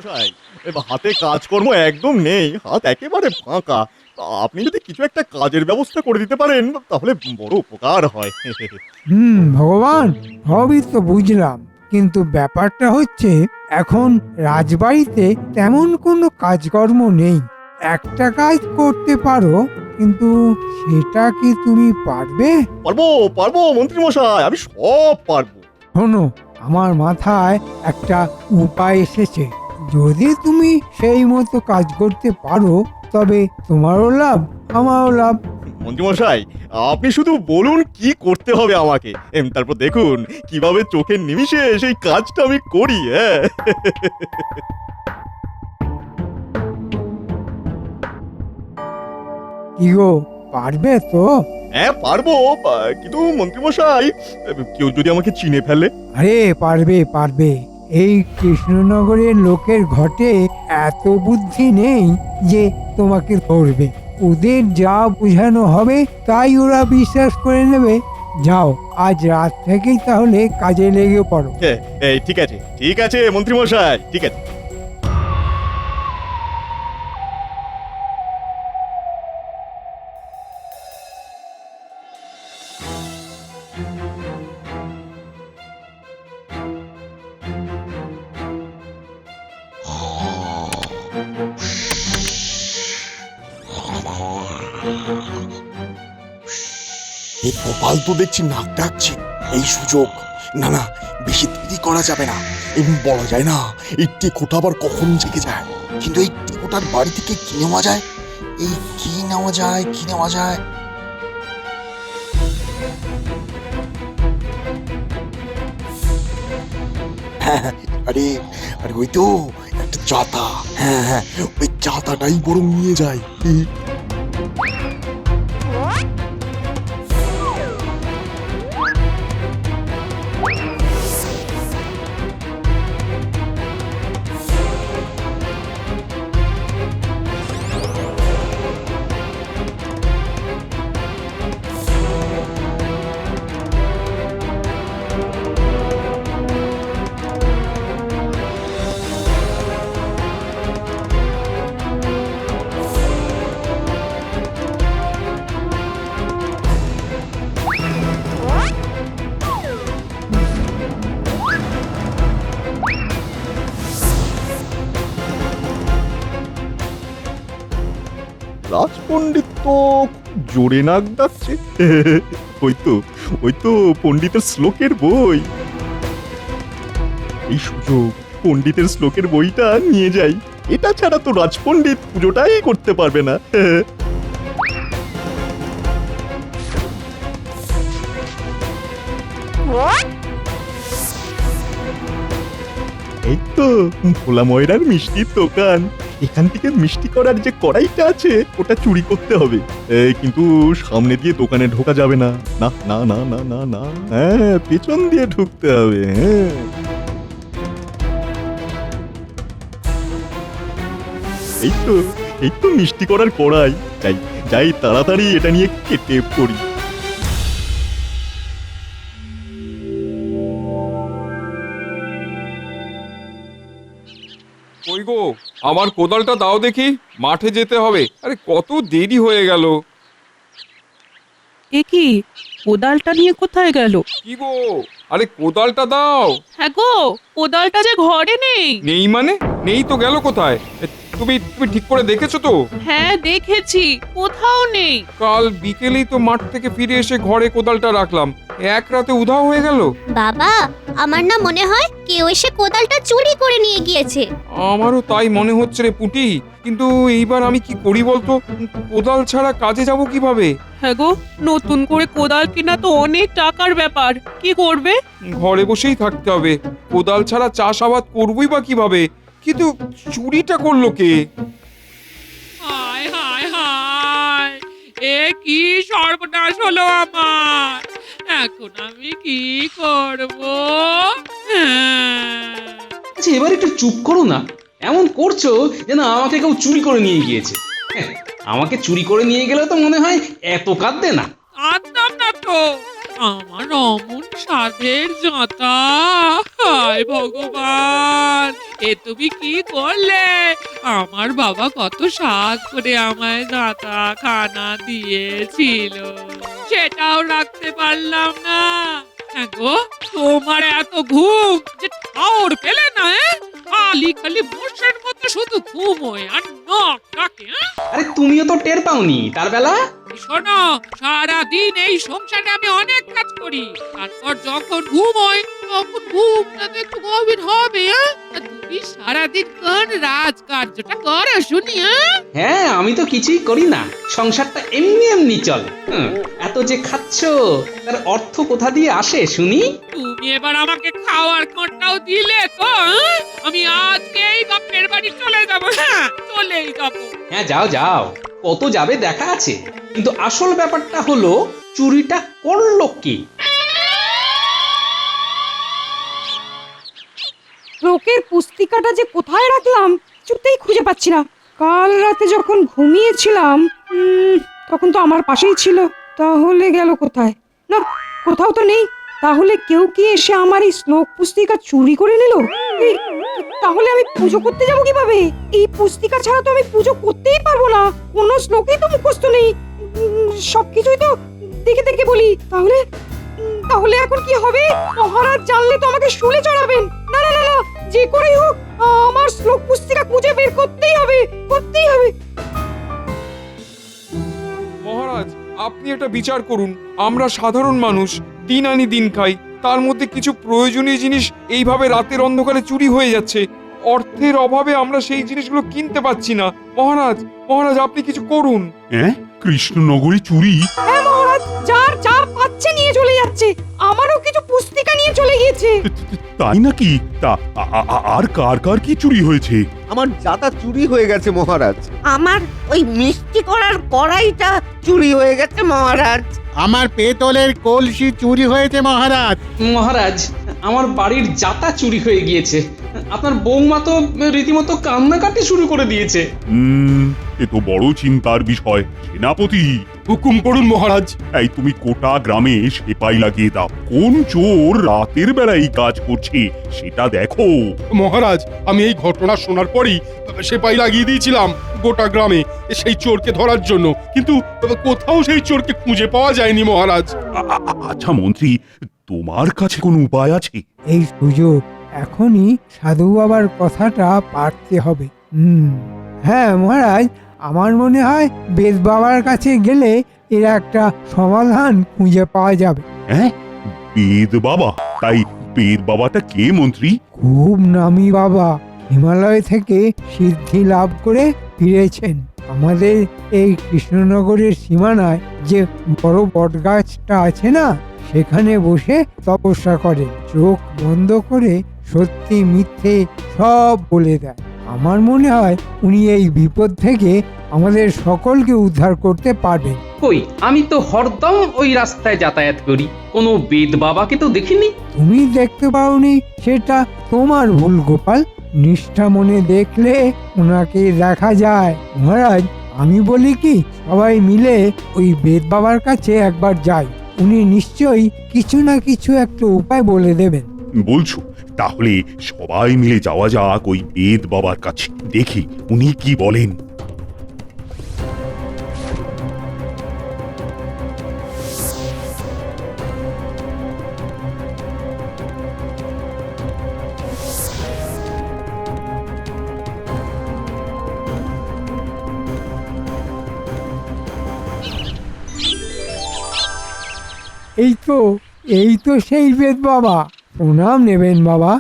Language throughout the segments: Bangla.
মশাই, হাতে কাজকর্ম একদম নেই, হাত একেবারে ফাঁকা। আপনি যদি কিছু একটা কাজের ব্যবস্থা করে দিতে পারেন তাহলে বড় উপকার হয়। ভগবান, সবই তো বুঝলাম, কিন্তু ব্যাপারটা হচ্ছে এখন রাজবাড়িতে তেমন কোনো কাজকর্ম নেই। একটা কাজ করতে পারো, কিন্তু সেটা কি তুমি পারবে? পারবো পারবো মন্ত্রী মশাই, আমি সব পারবো। শোনো, আমার মাথায় একটা উপায় এসেছে। যদি তুমি সেই মতো কাজ করতে পারো, তবে তোমারও লাভ, আমারও লাভ। মন্ত্রী মশাই, আপনি শুধু বলুন কি করতে হবে আমাকে, তারপর দেখুন কিভাবে চোখের নিমিষে সেই কাজটা আমি করি। হ্যাঁ, কি গো, পারবে তো? হ্যাঁ পারবো, কিন্তু মন্ত্রী মশাই, কেউ যদি আমাকে চিনে ফেলে? আরে পারবে পারবে। এই কৃষ্ণনগরের লোকের ঘটে এত বুদ্ধি নেই যে তোমাকে ধরবে। ওদের যা বোঝানো হবে তাই ওরা বিশ্বাস করে নেবে। যাও, আজ রাত থেকেই তাহলে কাজে লেগে পড়ো। হ্যাঁ, এই ঠিক আছে ঠিক আছে মন্ত্রী মশাই, ঠিক আছে। এই গোপাল তো দেখছি নাক ডাকছে। এই সুযোগ, না না, বেশি দেরি করা যাবে না। এবং বলা যায় না এই টেকোটা আবার কখন জেগে যায়। কিন্তু এই টেকোটার বাড়ি থেকে কি নেওয়া যায়? এই কি নেওয়া যায়, কি নেওয়া যায়? হ্যাঁ, আরে আরে ওই তো একটা চাতা। হ্যাঁ হ্যাঁ, ওই চাতাটাই বরং নিয়ে যায়। রাজপণ্ডিত তো খুব জোরে নাক ডাকছে। ওই তো ওই তো পণ্ডিতের শ্লোকের বই। এই সুযোগ, পণ্ডিতের শ্লোকের বইটা নিয়ে যাই। এটা ছাড়া তো রাজপণ্ডিত পুজোটাই করতে পারবে না। এই তো ভোলা ময়রার মিষ্টির দোকান। এখান থেকে মিষ্টি করার যে কড়াইটা আছে ওটা চুরি করতে হবে। কিন্তু সামনে দিয়ে দোকানে ঢোকা যাবে না। না না না না না না, হ্যাঁ পেছন দিয়ে ঢুকতে হবে। হ্যাঁ, এই তো মিষ্টি করার কড়াই। যাই যাই, তাড়াতাড়ি এটা নিয়ে কেটে পড়ি। কই গো, আমার কোদালটা দাও দেখি, মাঠে যেতে হবে। আরে কত দেরি হয়ে গেল। এ কি, কোদালটা নিয়ে কোথায় গেল? কি গো, আরে কোদালটা দাও। হ্যাঁ গো, কোদালটা যে ঘরে নেই। নেই মানে? নেই তো গেল কোথায়? তুমি তুমি ঠিক করে দেখেছো তো? হ্যাঁ দেখেছি, কোথাও নেই। কাল বিকেলেই তো মাঠ থেকে ফিরে এসে ঘরে কোদালটা রাখলাম, এক রাতে উধাও হয়ে গেল। বাবা, আমার না মনে হয় কেউ এসে কোদালটা চুরি করে নিয়ে গিয়েছে। আমারও তাই মনে হচ্ছে রে পুটি, কিন্তু এইবার আমি কি করি বলতো? কোদাল ছাড়া কাজে যাব কিভাবে? হ্যাঁ গো, নতুন করে কোদাল কিনা তো অনেক টাকার ব্যাপার, কি করবে? ঘরে বসেই থাকতে হবে, কোদাল ছাড়া চাষাবাদ করবই বা কিভাবে? কিন্তু চুরিটা করলো কে? হায় হায় হায়, এ কি সর্বনাশ হলো আমার! এখন আমি কি করব? আচ্ছা, এবার একটু চুপ করো না। এমন করছো যেন আমাকে কেউ চুরি করে নিয়ে গিয়েছে। আমাকে চুরি করে নিয়ে গেলে তো মনে হয় এত কাঁদবে না। আনতাম না তো, আমার অমন সাধের জাঁতা, হায় ভগবান, এ তুমি কি করলে? আমার বাবা কত সাধ করে আমায় জাঁতা খানা দিয়েছিল, সেটাও রাখতে পারলাম না। হ্যাঁ গো, তোমার এত ঘুম যে ঠাউর পেলে না? খালি খালি মোষের মতো শুধু ঘুমোয় আর নখ ডাকে। আরে তুমিও তো টের পাওনি তার বেলা। শোনো, সারাদিন এই সংসারে আমি অনেক কাজ করি, তারপর যখন ঘুমোই তখন ঘুমটা তো একটু গভীর হবে। আর তুমি সারাদিন কোন রাজকার্যটা করো শুনি? হ্যাঁ, আমি তো কিছুই করি না, সংসারটা এমনি এমনি চলে। এত যে খাচ্ছ তার অর্থ কোথা দিয়ে আসে শুনি? তুমি এবার আমাকে খাওয়ার কোটাও দিলে তো? আমি আজকেই বাপের বাড়ি চলে যাবো। হ্যাঁ, চলেই যাবো। হ্যাঁ, যাও যাও, কত যাবে দেখা আছে, কিন্তু আসল ব্যাপারটা হলো চুরিটা করলো কে? লোকের পুস্তিকাটা যে কোথায় রাখলাম কিছুতেই খুঁজে পাচ্ছি না। কাল রাতে যখন ঘুমিয়েছিলাম তখন তো আমার পাশেই ছিল, তাহলে গেল কোথায়? না, কোথাও তো নেই। তাহলে কেউ কি এসে আমার এই শ্লোক পুস্তিকা চুরি করে নিল? তাহলে আমি পুজো করতে যাব কিভাবে? এই পুস্তিকা ছাড়া তো আমি পুজো করতেই পারবো না। কোনো শ্লোকই তো মুখস্থ নেই, সবকিছুই তো দেখে দেখে বলি। তাহলে তাহলে এখন কি হবে? মহারাজ জানলে তো আমাকে শুলে চড়াবেন। না না না না, যে করেই হোক আমার শ্লোক পুস্তিকা খুঁজে বের করতেই হবে, করতেই হবে। মহারাজ, আপনি একটা বিচার করুন। আমরা সাধারণ মানুষ, দিন আনি দিন খাই, তার মধ্যে কিছু প্রয়োজনীয় জিনিস এইভাবে রাতের অন্ধকারে চুরি হয়ে যাচ্ছে। অর্থের অভাবে আমরা সেই জিনিসগুলো কিনতে পাচ্ছি না। মহারাজ, মহারাজ, আপনি কিছু করুন। হ্যাঁ, কৃষ্ণনগরে চুরি? হ্যাঁ মহারাজ, যার যা পাচ্ছে নিয়ে চলে যাচ্ছে। আমারও কিছু পুস্তিকা নিয়ে চলে গিয়েছে। তাই নাকি? তা আর কার কার কি চুরি হয়েছে? আমার জাতা চুরি হয়ে গেছে মহারাজ। আমার ওই মিষ্টি করার কড়াইটা চুরি হয়ে গেছে মহারাজ। আমার পেতলের কলসি চুরি হয়েছে মহারাজ। মহারাজ, আমার বাড়ির জাতা চুরি হয়ে গিয়েছে। আপনার বৌমা তো রীতিমতো কান্নাকাটি শুরু করে দিয়েছে। এ তো বড় চিন্তার বিষয়। সেনাপতি, হুকুম করুন মহারাজ। এই তুমি গোটা গ্রামে সেপাই লাগিয়ে দাও। কোন চোর রাতের বেলায় কাজ করছে সেটা দেখো। মহারাজ, আমি এই ঘটনা শোনার পরই সেপাই লাগিয়ে দিয়েছিলাম গোটা গ্রামে সেই চোরকে ধরার জন্য, কিন্তু কোথাও সেই চোরকে খুঁজে পাওয়া যায়নি মহারাজ। আচ্ছা মন্ত্রী, তোমার কাছে কোনো উপায় আছে? এই সুযোগ এখনই সাধু বাবার কথাটা পারতে হবে। হ্যাঁ মহারাজ, আমার মনে হয় বেদ বাবার কাছে গেলে এর একটা সমাধান খুঁজে পাওয়া যাবে। হ্যাঁ, বেদ বাবা? তাই বেদ বাবাটা কে মন্ত্রী? খুব নামি বাবা, হিমালয় থেকে সিদ্ধি লাভ করে ফিরেছেন। আমাদের এই কৃষ্ণনগরের সীমানায় যে বড় বটগাছটা আছে না, সেখানে বসে তপস্যা করে, চোখ বন্ধ করে সত্যি মিথ্যে সব বলে দেয়। আমার মনে হয় উনি এই বিপদ থেকে আমাদের সকলকে উদ্ধার করতে পারবেন। কই, আমি তো হরদম ওই রাস্তায় যাতায়াত করি, কোনো বেদ বাবাকে তো দেখিনি। তুমি দেখতে পাওনি সেটা তোমার ভুল গোপাল। নিষ্ঠা মনে দেখলে ওনাকে দেখা যায়। মহারাজ, আমি বলি কি, সবাই মিলে ওই বেদ বাবার কাছে একবার যাই। উনি নিশ্চয়ই কিছু না কিছু একটা উপায় বলে দেবেন। বলছো? তাহলে সবাই মিলে যাওয়া যাক ওই বেদ বাবার কাছে, দেখি উনি কি বলেন। এই তো সেই বেদ বাবা। প্রণাম নেবেন বাবা।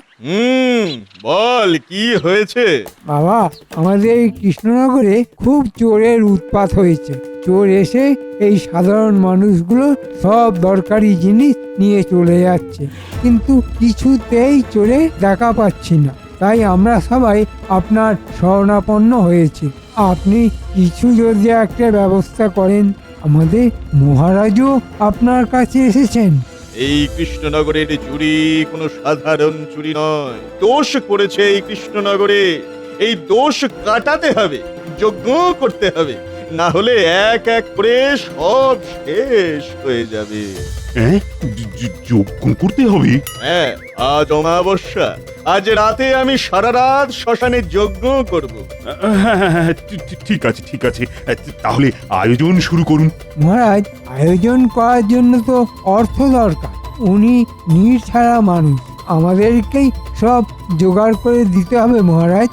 বল, কি হয়েছে? বাবা, আমাদের এই কৃষ্ণনগরে খুব চোরের উৎপাত হয়েছে। চোর এসে এই সাধারণ মানুষগুলো সব দরকারি জিনিস নিয়ে চলে যাচ্ছে, কিন্তু কিছুতেই চোরে দেখা পাচ্ছি না। তাই আমরা সবাই আপনার শরণাপন্ন হয়েছি। আপনি কিছু যদি একটা ব্যবস্থা করেন। আমাদের মহারাজও আপনার কাছে এসেছেন। এই কৃষ্ণনগরের চুরি কোনো সাধারণ চুরি নয়। দোষ করেছে এই কৃষ্ণনগরে। এই দোষ কাটাতে হবে, যজ্ঞ করতে হবে, না হলে এক এক করে সব শেষ হয়ে যাবে। হ্যাঁ যজ্ঞ করতে হবে? হ্যাঁ, আজ অমাবস্যা, আজ রাতে আমি সারা রাত শ্মশানে যজ্ঞ করব। হ্যাঁ, ঠিক আছে ঠিক আছে, তাহলে আয়োজন শুরু করুন। মহারাজ, আয়োজন করার জন্য তো অর্থ দরকার। উনি নির্ছাড়া মানুষ, আমাদেরকেই সব জোগাড় করে দিতে হবে মহারাজ।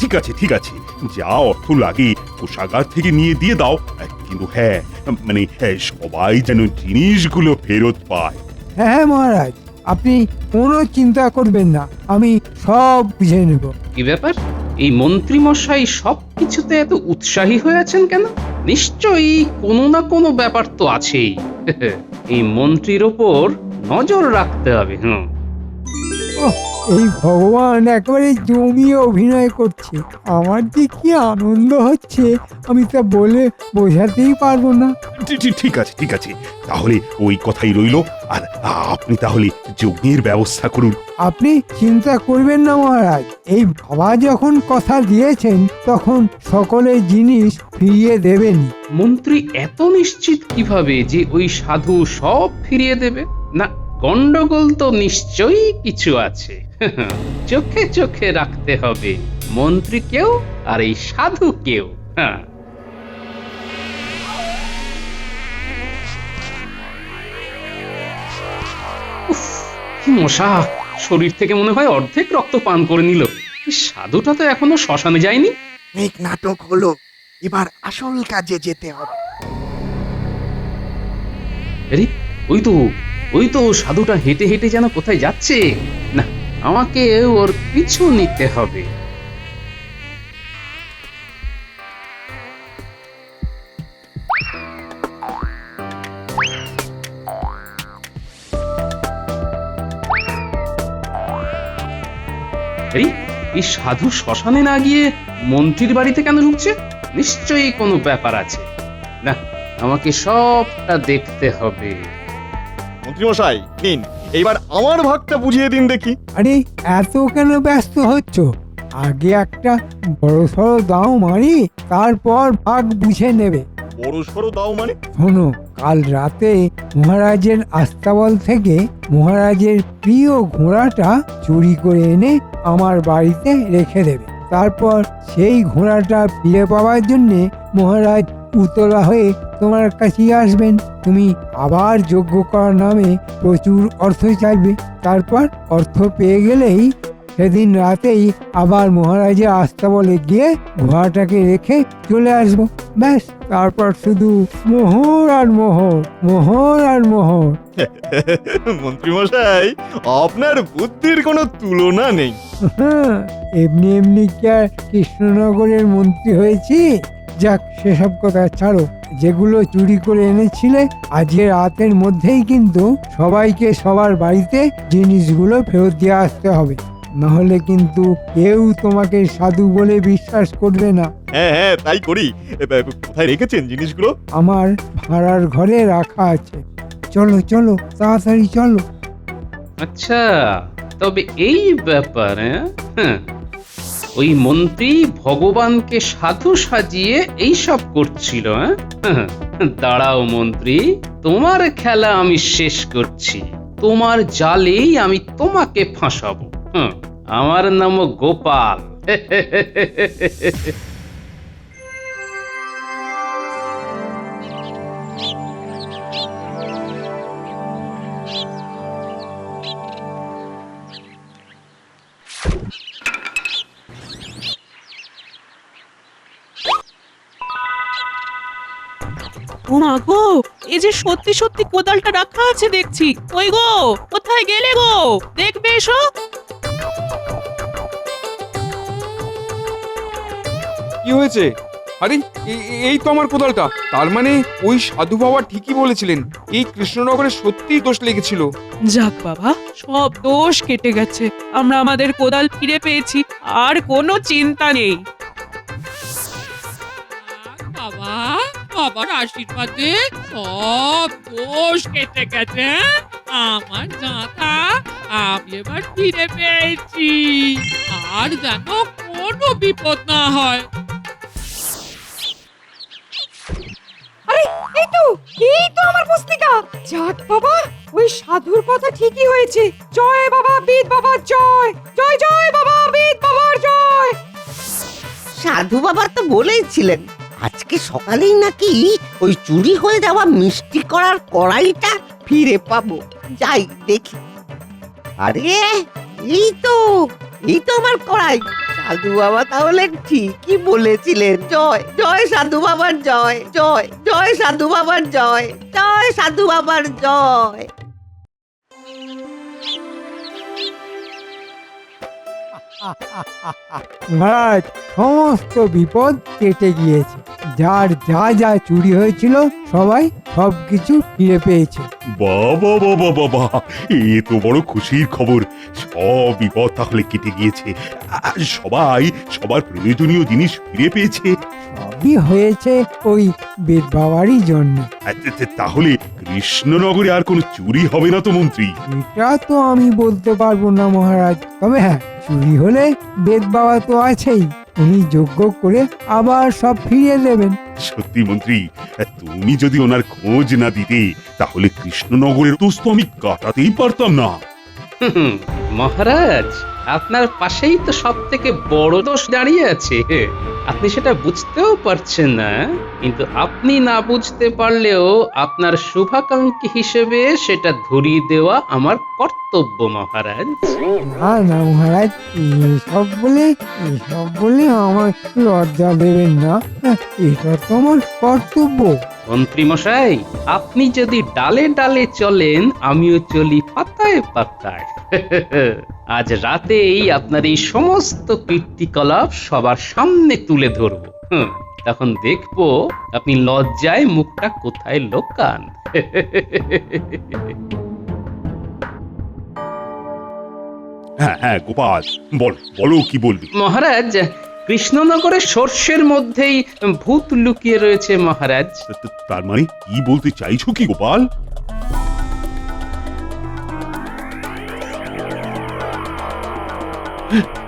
ঠিক আছে ঠিক আছে, যা অর্থ লাগে কোষাগার থেকে নিয়ে দিয়ে দাও, কিন্তু হ্যাঁ মানে সবাই যেন জিনিসগুলো ফেরত পায়। হ্যাঁ মহারাজ, আপনি কোনো চিন্তা করবেন না, আমি সব বুঝে নেব। কি ব্যাপার, এই মন্ত্রী মশাই সব কিছুতে এত উৎসাহী হয়ে আছেন কেন? নিশ্চয়ই কোনো না কোনো ব্যাপার তো আছেই। এই মন্ত্রীর ওপর নজর রাখতে হবে। ওহ, এই ভগবান একেবারে জমিয়ে অভিনয় করছে। আমার যে কি আনন্দ হচ্ছে আমি তা বলে বোঝাতেই পারবো না। ঠিক আছে ঠিক আছে, তাহলে ওই কথাই রইলো। আর আপনি তাহলে যজ্ঞের ব্যবস্থা করুন। আপনি চিন্তা করবেন না মহারাজ, এই বাবা যখন কথা দিয়েছেন তখন সকলের জিনিস ফিরিয়ে দেবেনই। মন্ত্রী এত নিশ্চিত কিভাবে যে ওই সাধু সব ফিরিয়ে দেবে? না, গন্ডগোল তো নিশ্চয়ই কিছু আছে। চোখে চোখে রাখতে হবে মন্ত্রীকেও আর এই সাধুকেও। হ্যাঁ, উফ, কি মশা! শরীর থেকে মনে হয় অর্ধেক রক্ত পান করে নিল। এই সাধুটা তো এখনো শ্মশানে যায়নি। অনেক নাটক হলো, এবার আসল কাজে যেতে হবে। আরে, ওই তো সাধুটা হেঁটে হেঁটে যেন কোথায় যাচ্ছে। না, আমাকে ওর পিছু নিতে হবে। এই সাধু শ্মশানে না গিয়ে মন্ত্রীর বাড়িতে কেন ঢুকছে? নিশ্চয়ই কোনো ব্যাপার আছে। না, আমাকে সবটা দেখতে হবে। মন্ত্রীমশাই নিন, এইবার আমার ভাগটা বুঝিয়ে দিন দেখি। আরে এত কেন ব্যস্ত হচ্ছ? আগে একটা বড়সড় দাও মারি, তারপর ভাগ বুঝে নেবে। বড় সড়ো দাও মানে? শোনো, কাল রাতে মহারাজের আস্তাবল থেকে মহারাজের প্রিয় ঘোড়াটা চুরি করে এনে আমার বাড়িতে রেখে দেবে। তারপর সেই ঘোড়াটা ফিরে পাওয়ার জন্যে মহারাজ উতলা হয়ে তোমার কাছেই আসবেন। তুমি আবার যজ্ঞ করার নামে প্রচুর অর্থ চাইবে। তারপর অর্থ পেয়ে গেলেই সেদিন রাতেই আবার মহারাজের আস্তাবলে গিয়ে ঘোড়াটাকে রেখে চলে আসবো। ব্যাস, তারপর শুধু মোহর আর মোহর, মোহর আর মোহর। মন্ত্রীমশাই, আপনার বুদ্ধির কোনো তুলনা নেই। এমনি এমনি কি আর কৃষ্ণনগরের মন্ত্রী হয়েছি? যাক, সেসব কথা ছাড়ো। যেগুলো চুরি করে এনেছিলে আজকে রাতের মধ্যেই কিন্তু সবাইকে সবার বাড়িতে জিনিসগুলো ফেরত দিয়ে আসতে হবে, নাহলে কিন্তু কেউ তোমাকে সাধু বলে বিশ্বাস করবে না। হ্যাঁ হ্যাঁ, তাই করি। কোথায় রেখেছেন জিনিসগুলো? আমার ভাড়ার ঘরে রাখা আছে। চলো চলো, তাড়াতাড়ি চলো। আচ্ছা, তবে এই ব্যাপার। হ্যাঁ, ওই মন্ত্রী ভগবানকে সাধু সাজিয়ে এইসব করছিল। হ্যাঁ, দাঁড়াও মন্ত্রী, তোমার খেলা আমি শেষ করছি। তোমার জালেই আমি তোমাকে ফাঁসাবো। আমার নাম গোপাল। ও মা গো, এই যে সত্যি সত্যি কোদালটা রাখা আছে দেখছি। ওই গো, কোথায় গেলে গো? দেখবে এসো। কি হয়েছে? আরে, এই তো আমার কোদালটা। তার মানে ওই সাধু বাবা ঠিকই বলেছিলেন, এই কৃষ্ণনগরে সত্যিই দোষ লেগেছিল। যাক বাবা, সব দোষ কেটে গেছে। আমরা আমাদের কোদাল ফিরে পেয়েছি, আর কোনো চিন্তা নেই। বাবা, বাবার আশীর্বাদে সব দোষ কেটে গেছে। আমার জাতা আমি এবার ফিরে পেয়েছি, আর যেন কোনো বিপদ না হয়। আরে এই তো এই তো আমার পুস্তিকা। যাক বাবা, ওই সাধুর কথা ঠিকই হয়েছে। জয় বাবা বেদ বাবার জয়, জয় জয় বাবা বেদ বাবার জয়। সাধু বাবা তো বলেইছিলেন আজকে সকালেই নাকি ওই চুরি হয়ে যাওয়া মিষ্টি করার কড়াইটা ফিরে পাবো। যাই দেখি। আরে এই তো আমার কড়াই। সাধু বাবা তাহলে ঠিকই বলেছিলেন। জয় জয় সাধু বাবার জয়, জয় জয় সাধু বাবার জয়, জয় সাধু বাবার জয়। মহারাজ, সমস্ত বিপদ কেটে গিয়েছে। যার যা যা চুরি হয়েছিল সবাই সবকিছু ফিরে পেয়েছে। বাবা বাবা বাবা, এ তো বড় খুশির খবর। সব বিপদ তাহলে কেটে গিয়েছে, আর সবাই সবার প্রয়োজনীয় জিনিস ফিরে পেয়েছে। সবই হয়েছে ওই বেদ বাবারই জন্য। তাহলে কৃষ্ণনগরে আর কোনো চুরি হবে না তো মন্ত্রী? এটা তো আমি বলতে পারবো না মহারাজ, তবে হ্যাঁ, চুরি হলে বেদ বাবা তো আছেই, উনি যজ্ঞ করে আবার সব ফিরিয়ে দেবেন। সত্যি মন্ত্রী, তুমি যদি ওনার খোঁজ না দিতে তাহলে কৃষ্ণনগরের দোষ তো আমি কাটাতেই পারতাম না। মহারাজ, আপনার পাশেই তো সব থেকে বড় দোষ দাঁড়িয়ে আছে। আপনি সেটা বুঝতেও পারছেন না, কিন্তু আপনি না বুঝতে পারলেও আপনার শুভাকাঙ্ক্ষী হিসেবে সেটা ধরিয়ে দেওয়া আমার কর্তব্য মহারাজ। না না মহারাজ, এসব বলে আমার লজ্জা দেবেন না। এটা তো আমার কর্তব্য। মন্ত্রী মশাই, আপনি যদি ডালে ডালে চলেন, আমিও চলি পাতায় পাতায়। আজ রাতেই আপনার এই সমস্ত কীর্তিকলাপ সবার সামনে তুলে ধরবো। তখন দেখবো আপনি লজ্জায় মুখটা কোথায় লোকান। হ্যাঁ হ্যাঁ গোপাল, বলো কি বলবি? মহারাজ, কৃষ্ণনগরের সর্ষের মধ্যেই ভূত লুকিয়ে রয়েছে মহারাজ। তার মানে কি বলতে চাইছো কি গোপাল?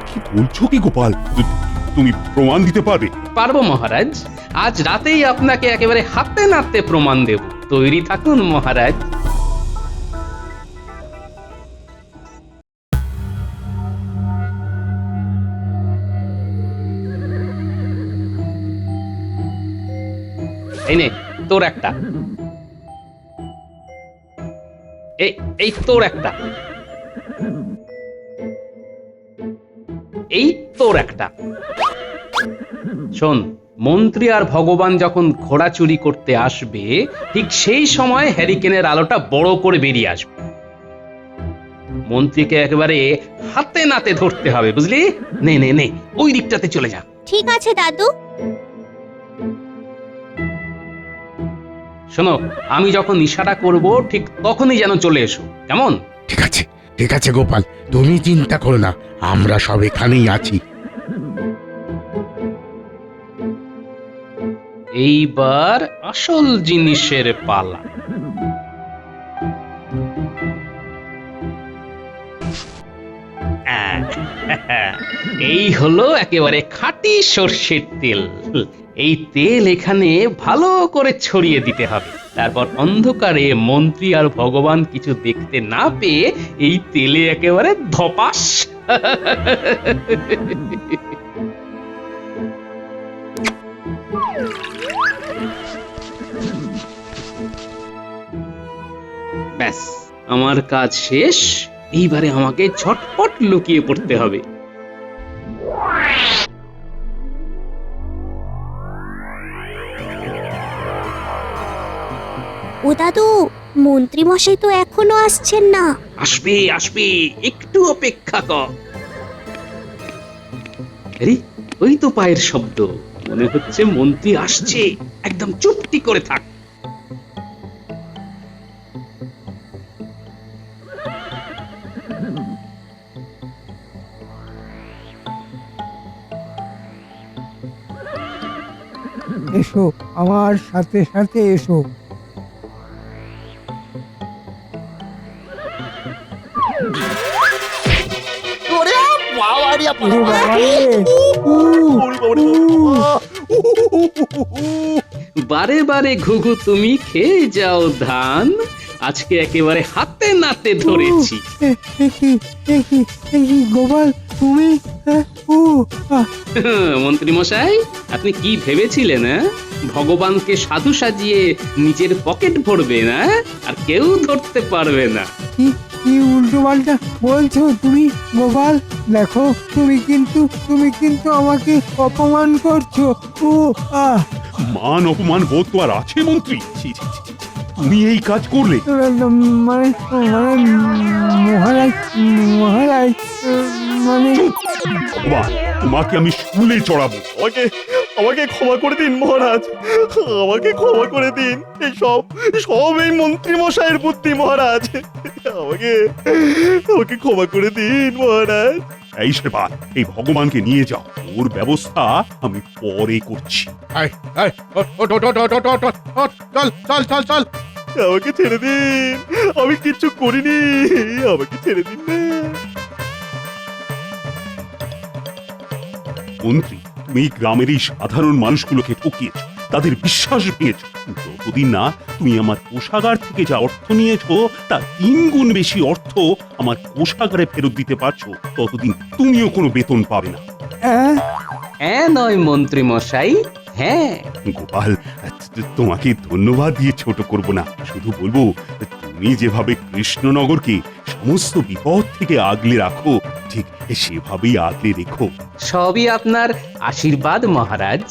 কি বলছো কি গোপাল? তুমি প্রমাণ দিতে পারবে? পারবো মহারাজ, আজ রাতেই আপনাকে একেবারে হাতে নাতে প্রমাণ দেব। তৈরি থাকুন মহারাজ। এই নে তোর একটা, এই তোর একটা, এই তোর একটা। শোন, মন্ত্রী আর ভগবান যখন ঘোড়া চুরি করতে আসবে, ঠিক সেই সময় হ্যারিকেনের আলোটা বড় করে বেরিয়ে আসবে। মন্ত্রীকে একেবারে হাতে নাতে ধরতে হবে, বুঝলি? নে নে নে, ওই দিকটাতে চলে যা। ঠিক আছে দাদু। শোনো, আমি যখন ইশারা করব ঠিক তখনই যেন চলে এসো, কেমন? ঠিক আছে গোপাল, তুমি চিন্তা করো না, আমরা সব এখানেই আছি। এইবার আসল জিনিসের পালা। এই হলো একেবারে খাঁটি সর্ষের তেল। এই তেল এখানে ভালো করে ছড়িয়ে দিতে হবে। তারপর অন্ধকারে মন্ত্রী আর ভগবান কিছু দেখতে না পেয়ে এই তেলে একেবারে ধপাস। ব্যাস, আমার কাজ শেষ। এইবারে আমাকে ঝটপট লুকিয়ে পড়তে হবে। ও দাদু, মন্ত্রী মশাই তো এখনো আসছেন না। আসবে আসবে, একটু অপেক্ষা কর। আরে, ওই তো পায়ের শব্দ, মনে হচ্ছে মন্ত্রী আসছে। একদম চুপটি করে থাক। এসো, আমার সাথে সাথে এসো। ওরে বাবা রে বাবা! ওরে বাবা রে! বারে বারে ঘুঘু তুমি খেয়ে যাও ধান, আজকে একেবারে হাতে নাতে ধরেছি। গোপাল তুমি ও আহ, মন্ত্রী মশাই, আপনি কি ভেবেছিলেন? ভগবানকে সাধু সাজিয়ে নিজের পকেট ভরবে না, আর কেউ ধরতে পারবে না। কি কি উল্টো পাল্টা বলছো তুমি গোপাল? দেখো তুমি কিন্তু আমাকে অপমান করছো। ও আহ মান অপমান বোধ তো আর আছে মন্ত্রী? ছি, ছি, ছি, ছি, ছি। তুমি এই কাজ করলে? মানে মহারাজ মহারাজ মানে ভগবান, তোমাকে আমি শুলে চড়াবো। আমাকে ক্ষমা করে দিন মহারাজ, আমাকে ক্ষমা করে দিন। সব এই মন্ত্রী মশাইয়ের বুদ্ধি মহারাজ। আমাকে ক্ষমা করে দিন মহারাজ। এই সেবার এই ভগবানকে নিয়ে যাও, ওর ব্যবস্থা আমি পরে করছি। এই, এই, ওঠ, ওঠ, ওঠ, ওঠ, ওঠ, ওঠ, ওঠ, ওঠ, চল চল চল চল। আমাকে ছেড়ে দিন, আমি কিচ্ছু করিনি, আমাকে ছেড়ে দিন না। মন্ত্রী, তুমি এই গ্রামের এই সাধারণ মানুষগুলোকে ঠকিয়েছ, তাদের বিশ্বাস পেয়েছ। যতদিন না তুমি আমার কোষাগার থেকে যা অর্থ নিয়েছো তার 3 গুণ বেশি অর্থ আমার কোষাগারে ফেরত দিতে পারছো, ততদিন তুমিও কোনো বেতন পাবে না। হ্যাঁ নয় মন্ত্রী মশাই, হ্যাঁ। গোপাল, তোমাকে ধন্যবাদ দিয়ে ছোট করব না, শুধু বলবো তুমি যেভাবে কৃষ্ণনগরকে সমস্ত বিপদ থেকে আগলে রাখো, ঠিক সেভাবেই আগলে রেখো। সবই আপনার আশীর্বাদ মহারাজ।